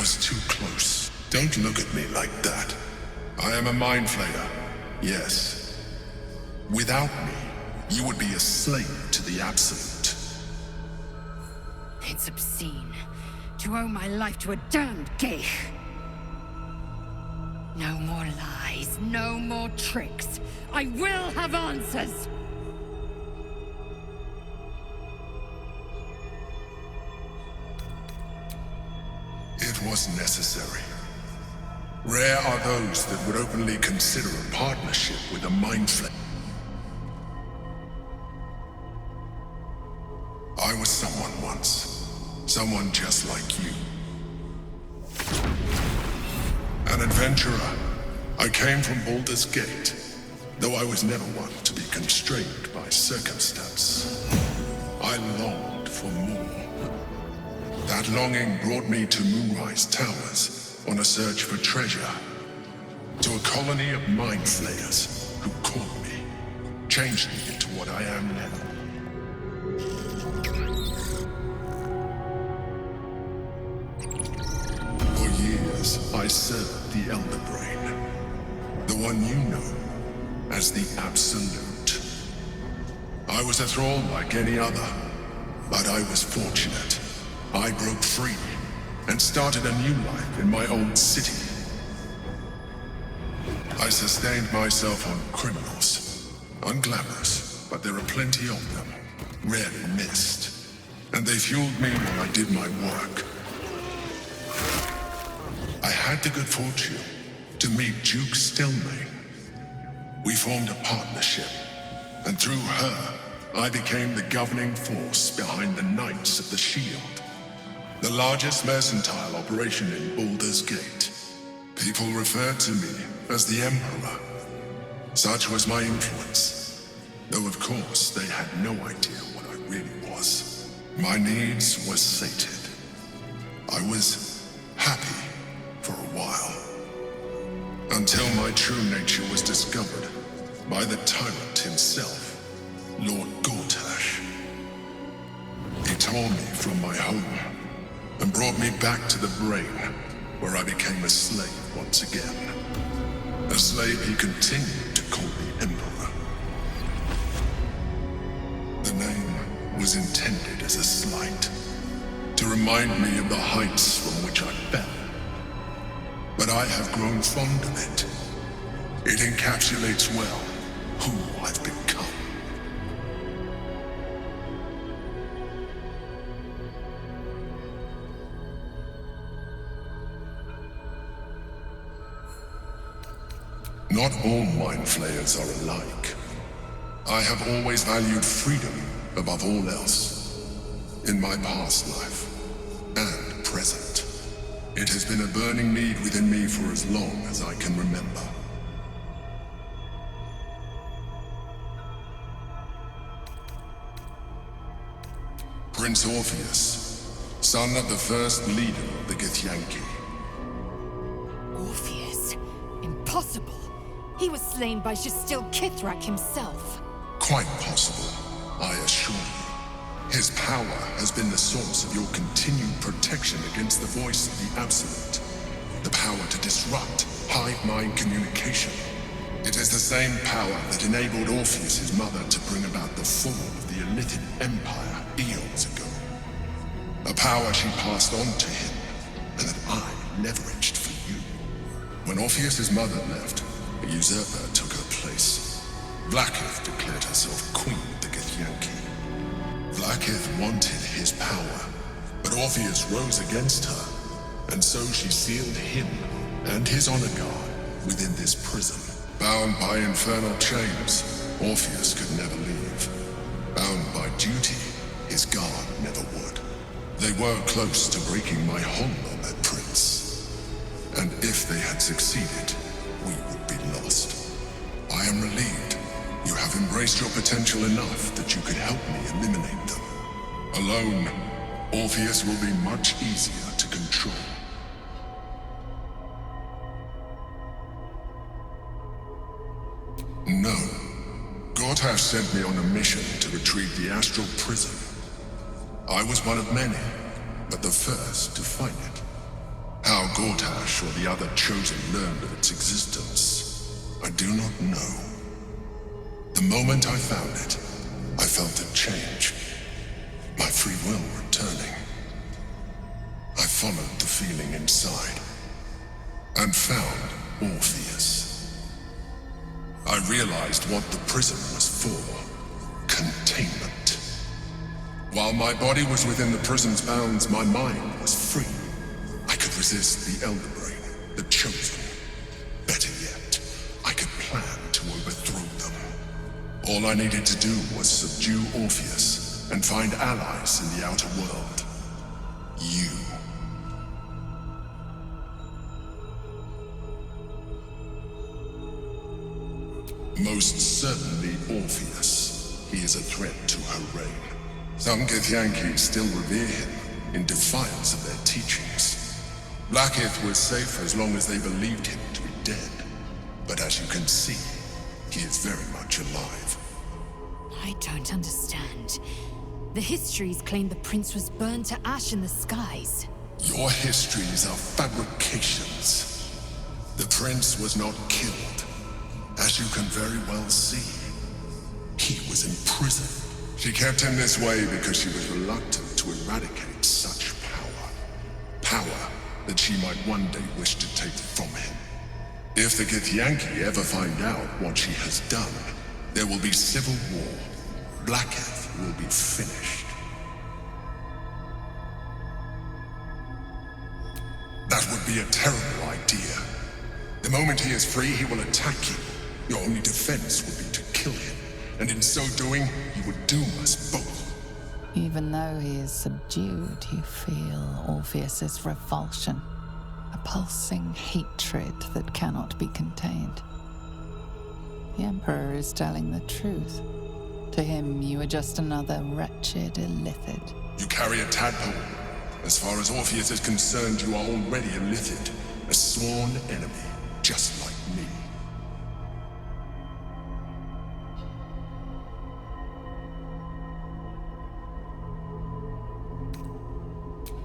was too close. Don't look at me like that. I am a mind flayer. Yes. Without me, you would be a slave to the Absolute. It's obscene to owe my life to a damned geich. No more lies, no more tricks. I will have answers! It was necessary. Rare are those that would openly consider a partnership with a mind flayer. I was someone once. Someone just like you. An adventurer. I came from Baldur's Gate, though I was never one to be constrained by circumstance. I longed for more. That longing brought me to Moonrise Towers on a search for treasure. To a colony of mind flayers who caught me, changed me into what I am now. For years, I served the Elder Brain, the one you know as the Absolute. I was a thrall like any other, but I was fortunate. I broke free and started a new life in my old city. I sustained myself on criminals, unglamorous, but there are plenty of them, rarely missed, and they fueled me while I did my work. I had the good fortune to meet Duke Stelmane. We formed a partnership, and through her, I became the governing force behind the Knights of the Shield, the largest mercantile operation in Baldur's Gate. People referred to me as the Emperor. Such was my influence, though of course they had no idea what I really was. My needs were sated. I was happy for a while, until my true nature was discovered by the tyrant himself, Lord Gortash. He tore me from my home and brought me back to the Brain, where I became a slave once again. A slave he continued to call the Emperor. The name was intended as a slight, to remind me of the heights from which I fell. But I have grown fond of it. It encapsulates well who I've become. Not all mind flayers are alike. I have always valued freedom above all else. In my past life and present, it has been a burning need within me for as long as I can remember. Prince Orpheus, son of the first leader of the Githyanki. Orpheus? Impossible! He was slain by Jastil Kithrak himself. Quite possible, I assure you. His power has been the source of your continued protection against the voice of the Absolute. The power to disrupt hive-mind communication. It is the same power that enabled Orpheus' mother to bring about the fall of the Elithid Empire eons ago. A power she passed on to him, and that I leveraged for you. When Orpheus' mother left, a usurper took her place. Vlaakith declared herself queen of the Githyanki. Vlaakith wanted his power, but Orpheus rose against her, and so she sealed him and his honor guard within this prison. Bound by infernal chains, Orpheus could never leave. Bound by duty, his guard never would. They were close to breaking my hold on that prince. And if they had succeeded, we would be lost. I am relieved you have embraced your potential enough that you could help me eliminate them. Alone, Orpheus will be much easier to control. No. Gortash sent me on a mission to retrieve the Astral Prism. I was one of many, but the first to find it. How Gortash or the other Chosen learned of its existence, I do not know. The moment I found it, I felt it change. My free will returning. I followed the feeling inside and found Orpheus. I realized what the prison was for. Containment. While my body was within the prison's bounds, my mind was free. I could resist the Elder Brain, the Chosen. Better yet, I could plan to overthrow them. All I needed to do was subdue Orpheus and find allies in the outer world. You. Most certainly Orpheus. He is a threat to her reign. Some Githyanki still revere him in defiance of their teachings. Blackith was safe as long as they believed him to be dead. But as you can see, he is very much alive. I don't understand. The histories claim the prince was burned to ash in the skies. Your histories are fabrications. The prince was not killed. As you can very well see, he was in prison. She kept him this way because she was reluctant to eradicate such power. Power that she might one day wish to take from him. If the Githyanki ever find out what she has done, there will be civil war. Blackith will be finished. That would be a terrible idea. The moment he is free, he will attack you. Your only defense would be to kill him, and in so doing, he would doom us both. Even though he is subdued, you feel Orpheus's revulsion, a pulsing hatred that cannot be contained. The Emperor is telling the truth. To him, you are just another wretched illithid. You carry a tadpole. As far as Orpheus is concerned, you are already a illithid, a sworn enemy, just like me.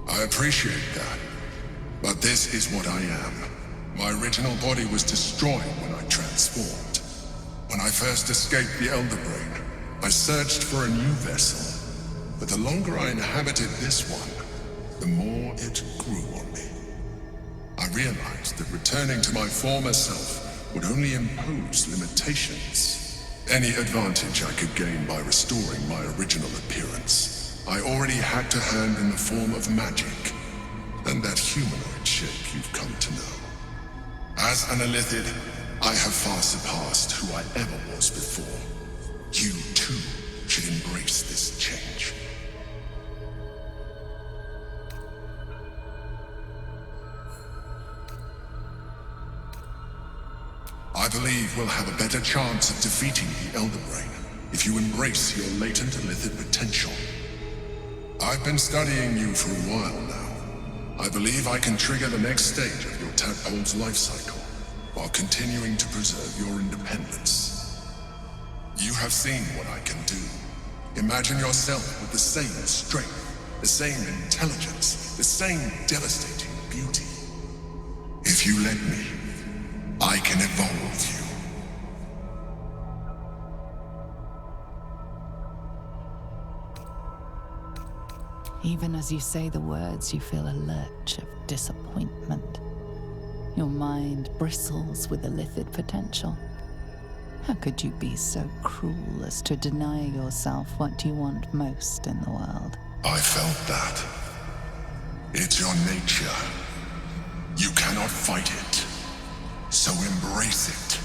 I appreciate that, but this is what I am. My original body was destroyed when I transformed. When I first escaped the Elder Brain, I searched for a new vessel, but the longer I inhabited this one, the more it grew on me. I realized that returning to my former self would only impose limitations. Any advantage I could gain by restoring my original appearance, I already had to hand in the form of magic, and that humanoid shape you've come to know. As an illithid, I have far surpassed who I ever was before. You, too, should embrace this change. I believe we'll have a better chance of defeating the Elder Brain if you embrace your latent illithid potential. I've been studying you for a while now. I believe I can trigger the next stage of your tadpole's life cycle, while continuing to preserve your independence. You have seen what I can do. Imagine yourself with the same strength, the same intelligence, the same devastating beauty. If you let me, I can evolve you. Even as you say the words, you feel a lurch of disappointment. Your mind bristles with illithid potential. How could you be so cruel as to deny yourself what you want most in the world? I felt that. It's your nature. You cannot fight it. So embrace it.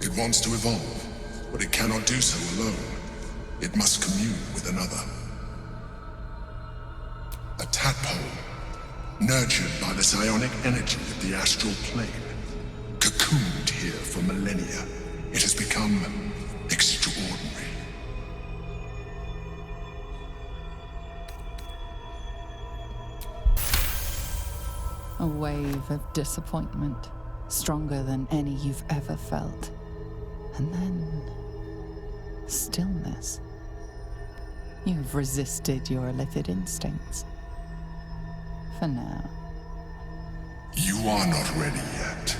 It wants to evolve, but it cannot do so alone. It must commune with another. A tadpole, nurtured by the psionic energy of the astral plane, cocooned here for millennia. It has become extraordinary. A wave of disappointment, stronger than any you've ever felt. And then stillness. You've resisted your illicit instincts. For now. You are not ready yet.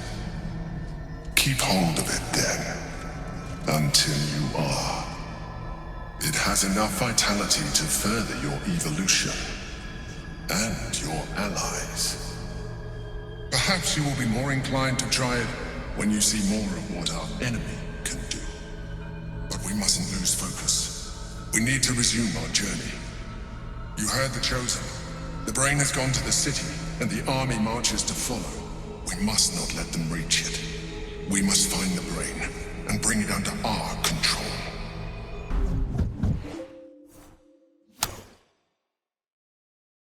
Keep hold of it then, until you are. It has enough vitality to further your evolution, and your allies. Perhaps you will be more inclined to try it when you see more of what our enemy can do. But we mustn't lose focus. We need to resume our journey. You heard the Chosen. The brain has gone to the city, and the army marches to follow. We must not let them reach it. We must find the brain, and bring it under our